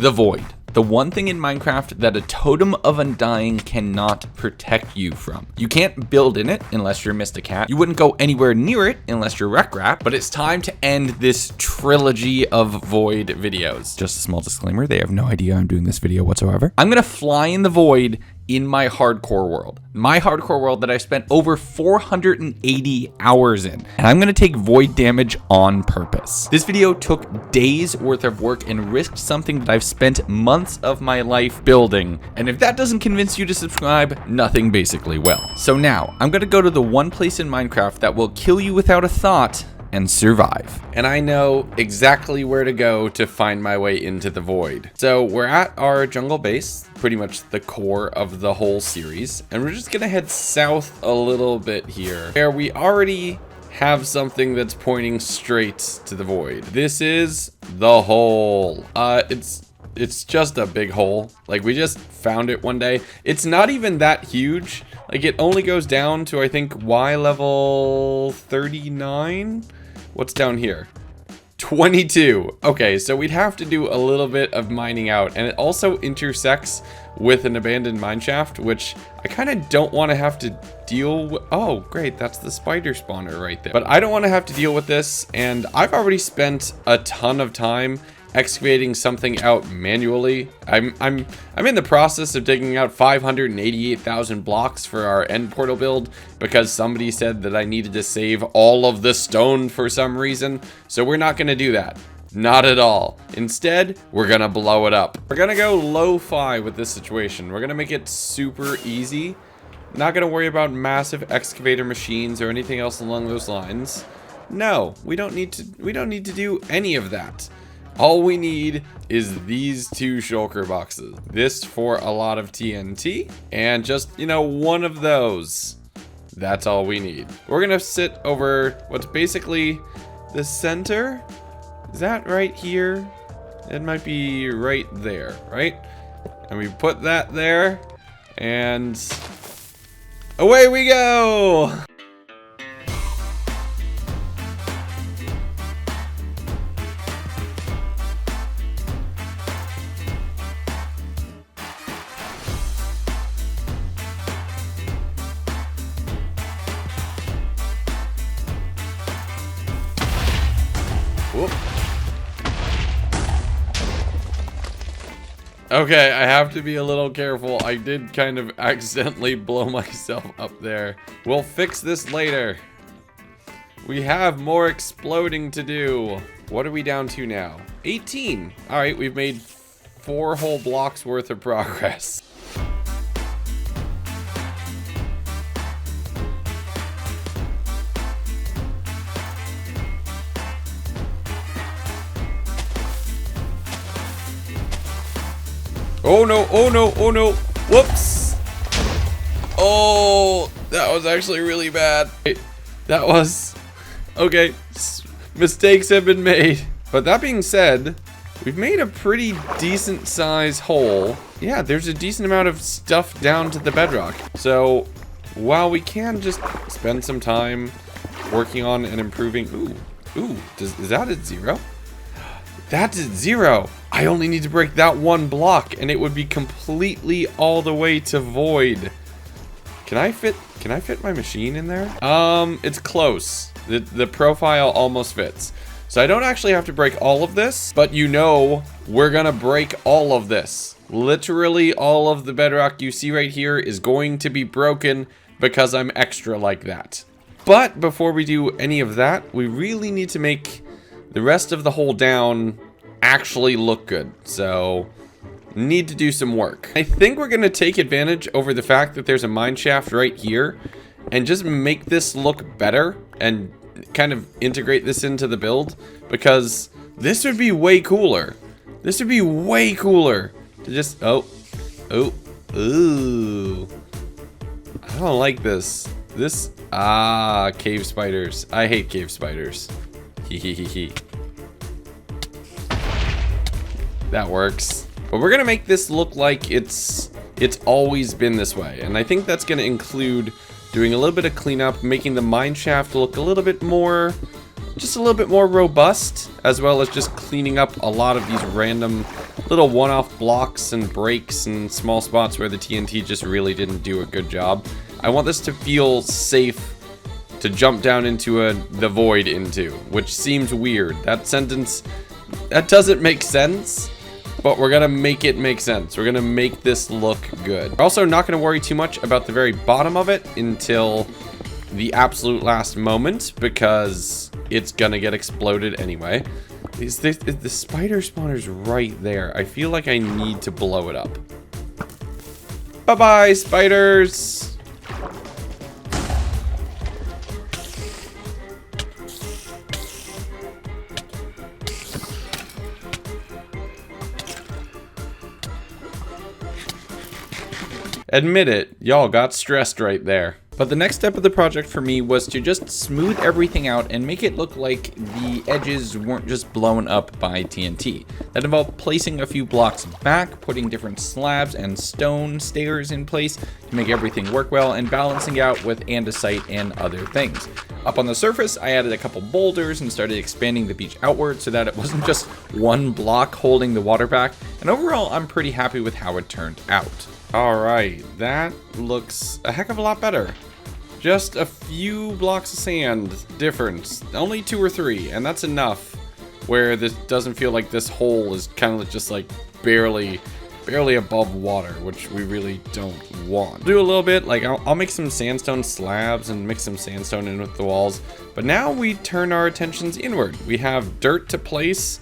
The void. The one thing in Minecraft that a totem of undying cannot protect you from. You can't build in it unless you're Mr. Cat. You wouldn't go anywhere near it unless you're Wreck Rat. But it's time to end this trilogy of void videos. Just a small disclaimer, they have no idea I'm doing this video whatsoever. I'm gonna fly in the void in my hardcore world. My hardcore world that I spent over 480 hours in. And I'm gonna take void damage on purpose. This video took days worth of work and risked something that I've spent months of my life building. And if that doesn't convince you to subscribe, nothing basically will. So now, I'm gonna go to the one place in Minecraft that will kill you without a thought and survive. And I know exactly where to go to find my way into the void. So we're at our jungle base, pretty much the core of the whole series, and we're just gonna head south a little bit here, where we already have something that's pointing straight to the void. This is the hole. It's just a big hole. Like, we just found it one day. It's not even that huge. Like, it only goes down to, I think, Y level 39? What's down here? 22. Okay, so we'd have to do a little bit of mining out, and it also intersects with an abandoned mineshaft, which I kind of don't want to have to deal with. Oh, great, that's the spider spawner right there. But I don't want to have to deal with this, and I've already spent a ton of time excavating something out manually. I'm in the process of digging out 588,000 blocks for our end portal build because somebody said that I needed to save all of the stone for some reason. So we're not gonna do that. Not at all. Instead, we're gonna blow it up. We're gonna go lo-fi with this situation. We're gonna make it super easy. Not gonna worry about massive excavator machines or anything else along those lines. No, we don't need to do any of that. All we need is these two shulker boxes. This for a lot of TNT, and just, you know, one of those. That's all we need. We're gonna sit over what's basically the center. Is that right here? It might be right there, right? And we put that there, and away we go! Whoop. Okay, I have to be a little careful. I did kind of accidentally blow myself up there. We'll fix this later. We have more exploding to do. What are we down to now? 18. All right, we've made 4 whole blocks worth of progress. Oh no, oh no, oh no. Whoops. Oh, that was actually really bad. That was... Okay, mistakes have been made. But that being said, we've made a pretty decent size hole. Yeah, there's a decent amount of stuff down to the bedrock. So, while we can just spend some time working on and improving... Ooh, is that at 0? That's at 0. I only need to break that one block and it would be completely all the way to void. Can I fit my machine in there? It's close. The profile almost fits. So I don't actually have to break all of this, but you know, we're gonna break all of this. Literally all of the bedrock you see right here is going to be broken because I'm extra like that. But before we do any of that, we really need to make the rest of the hole down actually look good. So, need to do some work. I think we're gonna take advantage over the fact that there's a mine shaft right here and just make this look better and kind of integrate this into the build, because this would be way cooler. This would be way cooler to just, ooh. I don't like this. Cave spiders. I hate cave spiders. Hee. That works. But we're gonna make this look like it's always been this way. And I think that's gonna include doing a little bit of cleanup, making the mine shaft look a little bit more, just a little bit more robust, as well as just cleaning up a lot of these random little one-off blocks and breaks and small spots where the TNT just really didn't do a good job. I want this to feel safe to jump down into the void into, which seems weird. That sentence, that doesn't make sense, but we're gonna make it make sense. We're gonna make this look good. We're also not gonna worry too much about the very bottom of it until the absolute last moment, because it's gonna get exploded anyway. The spider spawner's right there. I feel like I need to blow it up. Bye-bye, spiders! Admit it, y'all got stressed right there. But the next step of the project for me was to just smooth everything out and make it look like the edges weren't just blown up by TNT. That involved placing a few blocks back, putting different slabs and stone stairs in place to make everything work well, and balancing out with andesite and other things. Up on the surface, I added a couple boulders and started expanding the beach outward so that it wasn't just one block holding the water back, and overall I'm pretty happy with how it turned out. Alright, that looks a heck of a lot better. Just a few blocks of sand difference, only 2 or 3, and that's enough where this doesn't feel like this hole is kind of just like barely above water, which we really don't want. Do a little bit, like I'll make some sandstone slabs and mix some sandstone in with the walls, but now we turn our attentions inward. We have dirt to place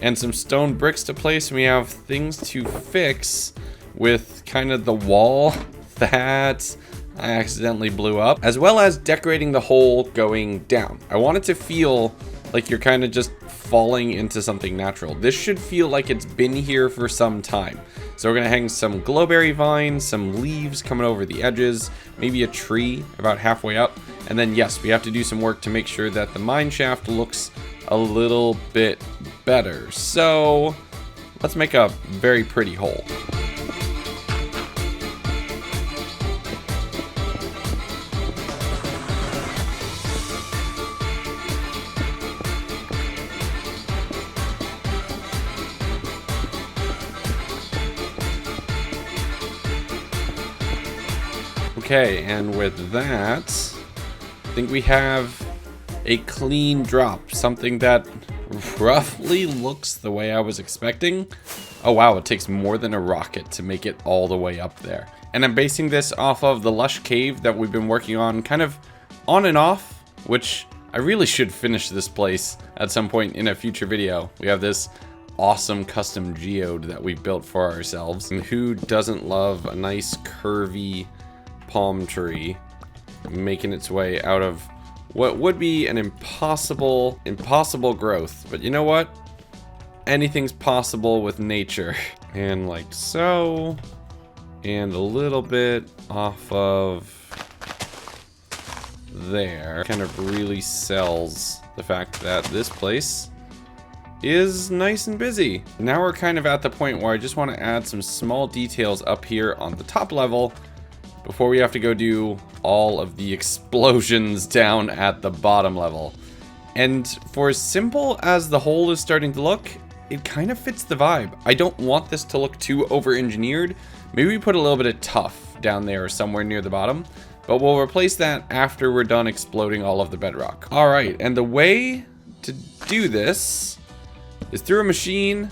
and some stone bricks to place, and we have things to fix with kind of the wall that I accidentally blew up, as well as decorating the hole going down. I want it to feel like you're kind of just falling into something natural. This should feel like it's been here for some time. So we're gonna hang some glowberry vines, some leaves coming over the edges, maybe a tree about halfway up. And then yes, we have to do some work to make sure that the mine shaft looks a little bit better. So let's make a very pretty hole. Okay, and with that, I think we have a clean drop, something that roughly looks the way I was expecting. Oh wow, it takes more than a rocket to make it all the way up there. And I'm basing this off of the lush cave that we've been working on kind of on and off, which I really should finish this place at some point in a future video. We have this awesome custom geode that we built for ourselves. And who doesn't love a nice curvy palm tree making its way out of what would be an impossible growth? But you know what? Anything's possible with nature. And like so, and a little bit off of there kind of really sells the fact that this place is nice and busy. Now we're kind of at the point where I just want to add some small details up here on the top level before we have to go do all of the explosions down at the bottom level. And for as simple as the hole is starting to look, it kind of fits the vibe. I don't want this to look too over-engineered. Maybe we put a little bit of tuff down there somewhere near the bottom, but we'll replace that after we're done exploding all of the bedrock. All right, and the way to do this is through a machine.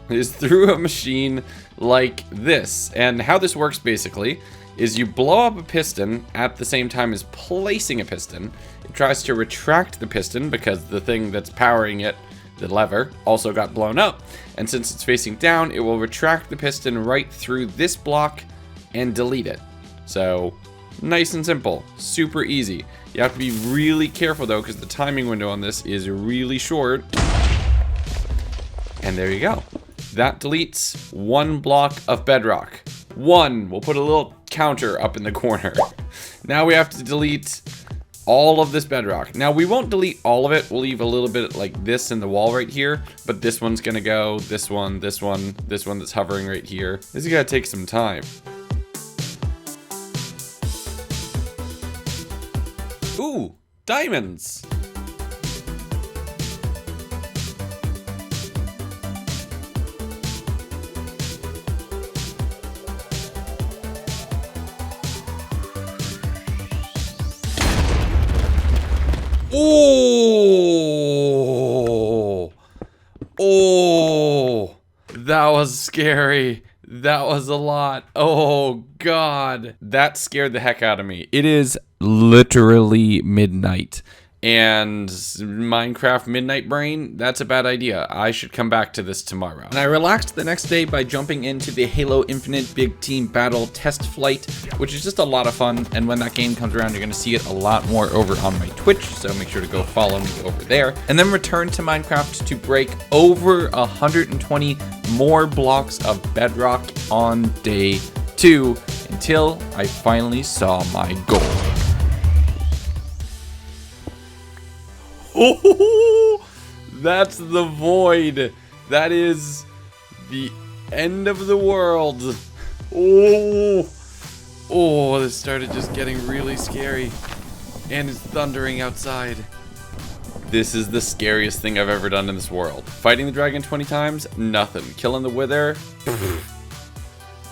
Is through a machine like this. And how this works basically is you blow up a piston at the same time as placing a piston. It tries to retract the piston because the thing that's powering it, the lever, also got blown up. And since it's facing down, it will retract the piston right through this block and delete it. So nice and simple, super easy. You have to be really careful though, because the timing window on this is really short. And there you go. That deletes one block of bedrock. One. We'll put a little counter up in the corner. Now we have to delete all of this bedrock. Now we won't delete all of it. We'll leave a little bit like this in the wall right here, but this one's gonna go, this one, this one, this one that's hovering right here. This is gonna take some time. Ooh, diamonds. Oh! Oh! That was scary. That was a lot. Oh, God. That scared the heck out of me. It is literally midnight. And Minecraft Midnight Brain, that's a bad idea. I should come back to this tomorrow. And I relaxed the next day by jumping into the Halo Infinite Big Team Battle Test Flight, which is just a lot of fun. And when that game comes around, you're gonna see it a lot more over on my Twitch, so make sure to go follow me over there. And then return to Minecraft to break over 120 more blocks of Bedrock on day 2 until I finally saw my goal. Oh, that's the void. That is the end of the world. Oh, oh, this started just getting really scary. And it's thundering outside. This is the scariest thing I've ever done in this world. Fighting the dragon 20 times? Nothing. Killing the wither?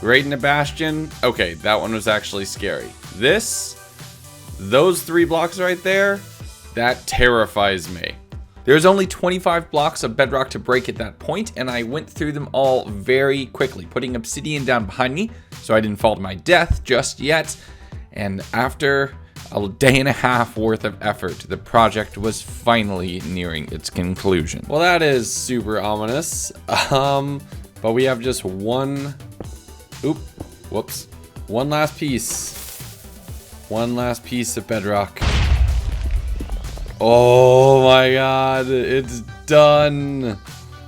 Raiding a bastion? Okay, that one was actually scary. Those 3 blocks right there, that terrifies me. There's only 25 blocks of bedrock to break at that point, and I went through them all very quickly, putting obsidian down behind me so I didn't fall to my death just yet. And after a day and a half worth of effort, the project was finally nearing its conclusion. Well, that is super ominous. But we have just one last piece. One last piece of bedrock. Oh my God, it's done.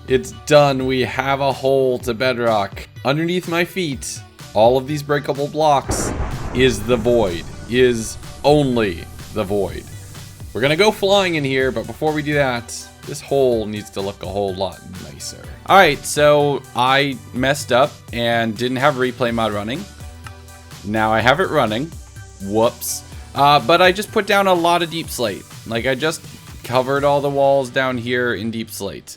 It's done. We have a hole to bedrock. Underneath my feet, all of these breakable blocks is the void, is only the void. We're gonna go flying in here, but before we do that, this hole needs to look a whole lot nicer. All right, so I messed up and didn't have replay mod running. Now I have it running. Whoops. But I just put down a lot of deep slate. Like, I just covered all the walls down here in deep slate.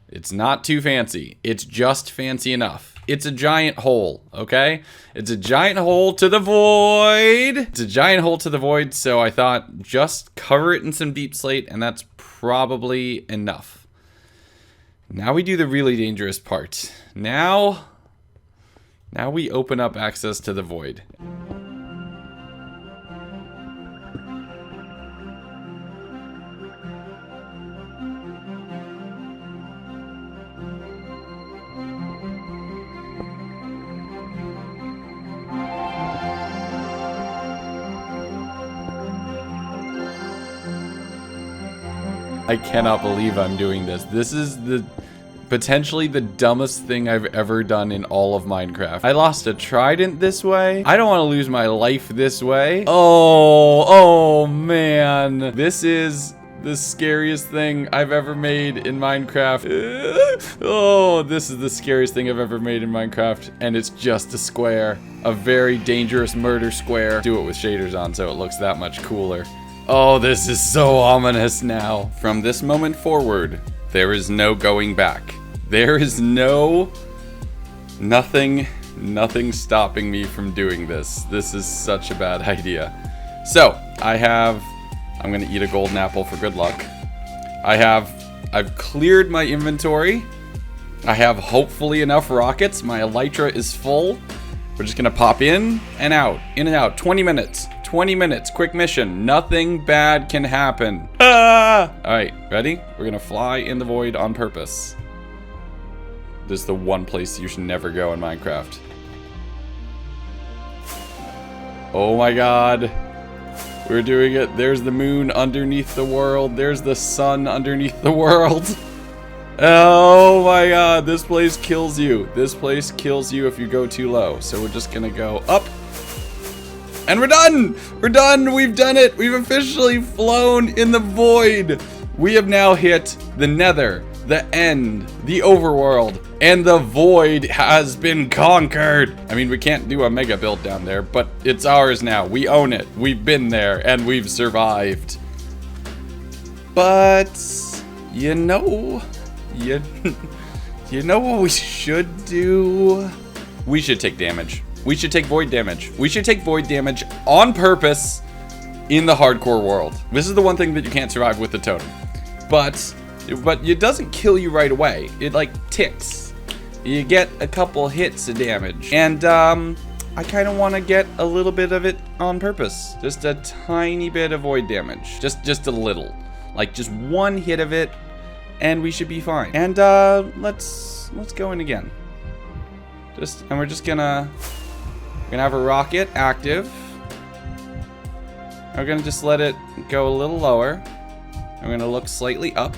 It's not too fancy. It's just fancy enough. It's a giant hole, okay? It's a giant hole to the void. It's a giant hole to the void, so I thought just cover it in some deep slate, and that's probably enough. Now we do the really dangerous part. Now we open up access to the void. I cannot believe I'm doing this. This is potentially the dumbest thing I've ever done in all of Minecraft. I lost a trident this way. I don't want to lose my life this way. Oh man. This is the scariest thing I've ever made in Minecraft. Oh, this is the scariest thing I've ever made in Minecraft. And it's just a square. A very dangerous murder square. Do it with shaders on so it looks that much cooler. Oh, this is so ominous now. From this moment forward, there is no going back. There is nothing stopping me from doing this. This is such a bad idea. So, I'm gonna eat a golden apple for good luck. I've cleared my inventory. I have hopefully enough rockets. My elytra is full. We're just gonna pop in and out, 20 minutes. 20 minutes, quick mission. Nothing bad can happen. Ah! All right, ready? We're gonna fly in the void on purpose. This is the one place you should never go in Minecraft. Oh my God. We're doing it. There's the moon underneath the world. There's the sun underneath the world. Oh my God, this place kills you. This place kills you if you go too low. So we're just gonna go up. And we're done! We're done! We've done it! We've officially flown in the void! We have now hit the nether, the end, the overworld, and the void has been conquered! I mean, we can't do a mega build down there, but it's ours now. We own it. We've been there, and we've survived. But, you know what we should do? We should take damage. We should take void damage. We should take void damage on purpose in the hardcore world. This is the one thing that you can't survive with the totem. But it doesn't kill you right away. It like ticks. You get a couple hits of damage. And I kind of want to get a little bit of it on purpose. Just a tiny bit of void damage. Just a little. Like just one hit of it and we should be fine. And let's go in again. And we're just gonna have a rocket active. We're gonna just let it go a little lower. I'm gonna look slightly up.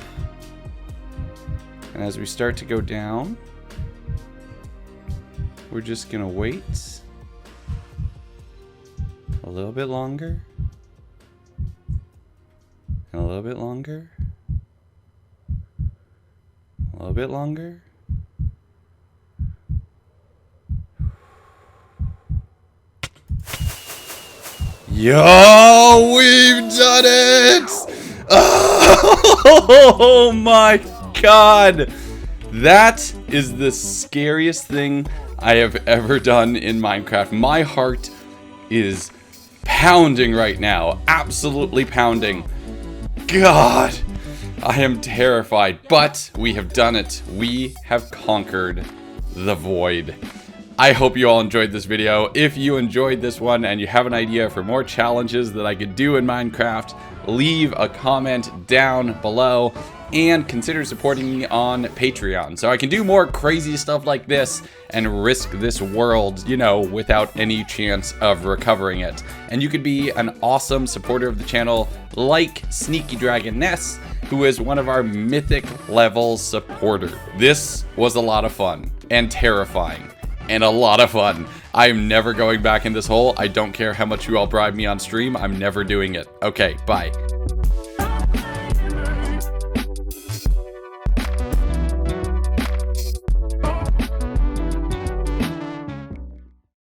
And as we start to go down, we're just gonna wait a little bit longer. And a little bit longer. A little bit longer. Yo, we've done it! Oh my god! That is the scariest thing I have ever done in Minecraft. My heart is pounding right now. Absolutely pounding. God, I am terrified, but we have done it. We have conquered the void. I hope you all enjoyed this video. If you enjoyed this one and you have an idea for more challenges that I could do in Minecraft, leave a comment down below and consider supporting me on Patreon so I can do more crazy stuff like this and risk this world, you know, without any chance of recovering it. And you could be an awesome supporter of the channel like Sneaky Dragon Ness, who is one of our mythic level supporters. This was a lot of fun and terrifying. And a lot of fun. I'm never going back in this hole. I don't care how much you all bribe me on stream. I'm never doing it. Okay, bye.